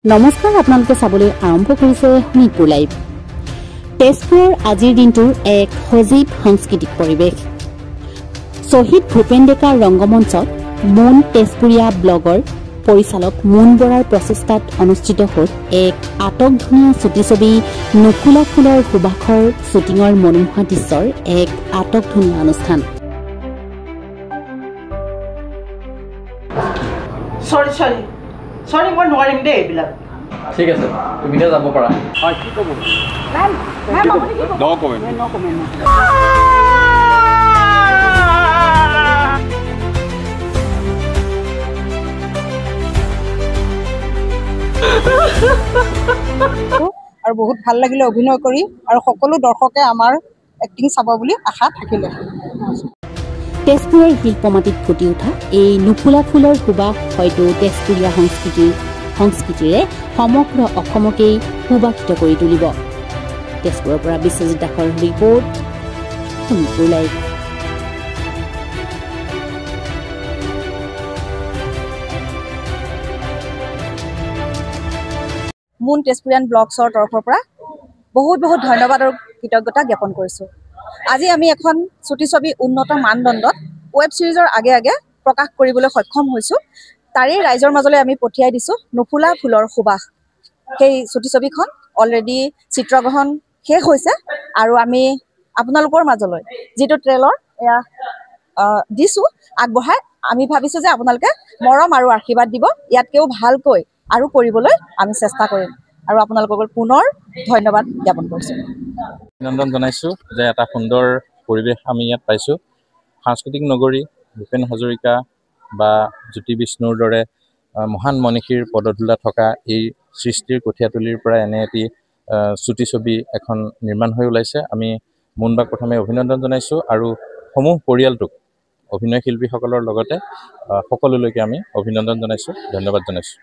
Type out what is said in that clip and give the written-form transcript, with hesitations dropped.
নমস্কাৰ, আপোনালোকে চাবলৈ আৰম্ভ কৰিছে শোণিতপুৰ লাইভ। তেজপুৰৰ আজিৰ দিনটোৰ এক সজীৱ সাংস্কৃতিক পৰিৱেশ। শ্বহীদ ভূপেন ডেকাৰ ৰংগমঞ্চত মুন তেজপুৰীয়া ব্লগৰ পৰিচালক মুন বৰাৰ প্ৰচেষ্টাত অনুষ্ঠিত হ'ল এক আটকধুনীয়া ছবি নুকুলা ফুলৰ সুবাসৰ শ্বুটিঙৰ মনোমোহা দৃশ্যৰ এক আটকধুনীয়া অনুষ্ঠান। সৰি মই নোৱাৰিম দেই এইবিলাক। ঠিক আছে, তুমি এতিয়া যাব পাৰা। হয়, কি ক'ব? আৰু বহুত ভাল লাগিলে অভিনয় কৰি, আৰু সকলো দৰ্শকে আমাৰ এক্টিং চাব বুলি আশা থাকিলে। তেজপুৰৰ শিল্পমাটিত ফুটি উঠা এই নুকুলা ফুলৰ সুবাস হয়তো তেজপুৰীয়া সংস্কৃতিৰে সমগ্ৰ অসমকেই সুবাসিত কৰি তুলিব। তেজপুৰৰ পৰা বিশ্বজিৎ দাসৰ ৰিপৰ্ট, শোণিতপুৰ লাইভ। মুন তেজপুৰীয়ান ব্লগছৰ তৰফৰ পৰা বহুত ধন্যবাদ আৰু কৃতজ্ঞতা জ্ঞাপন কৰিছোঁ। আজি আমি এখন ছবি উন্নত মানদণ্ডত ৱেব ছিৰিজৰ আগে প্ৰকাশ কৰিবলৈ সক্ষম হৈছোঁ। তাৰেই ৰাইজৰ মাজলৈ আমি পঠিয়াই দিছোঁ নুকুলা ফুলৰ সুবাস। সেই ছবিখন অলৰেডি চিত্ৰগ্ৰহণ শেষ হৈছে, আৰু আমি আপোনালোকৰ মাজলৈ যিটো ট্ৰেইলাৰ এয়া দিছোঁ আগবঢ়াই, আমি ভাবিছোঁ যে আপোনালোকে মৰম আৰু আশীৰ্বাদ দিব। ইয়াতকৈও ভালকৈ আৰু কৰিবলৈ আমি চেষ্টা কৰিম, আৰু আপোনালোকক পুনৰ ধন্যবাদ জ্ঞাপন কৰিছোঁ। অভিনন্দন জনাইছোঁ যে এটা সুন্দৰ পৰিৱেশ আমি ইয়াত পাইছোঁ। সাংস্কৃতিক নগৰী ভূপেন হাজৰিকা বা জ্যোতি বিষ্ণুৰ দৰে মহান মনীষীৰ পদধূলা থকা এই সৃষ্টিৰ কঠীয়াতলিৰ পৰা এনে এটি ছবি এখন নিৰ্মাণ হৈ ওলাইছে। আমি মুনবাক প্ৰথমে অভিনন্দন জনাইছোঁ, আৰু সমূহ পৰিয়ালটোক অভিনয় শিল্পীসকলৰ লগতে সকলোলৈকে আমি অভিনন্দন জনাইছোঁ, ধন্যবাদ জনাইছোঁ।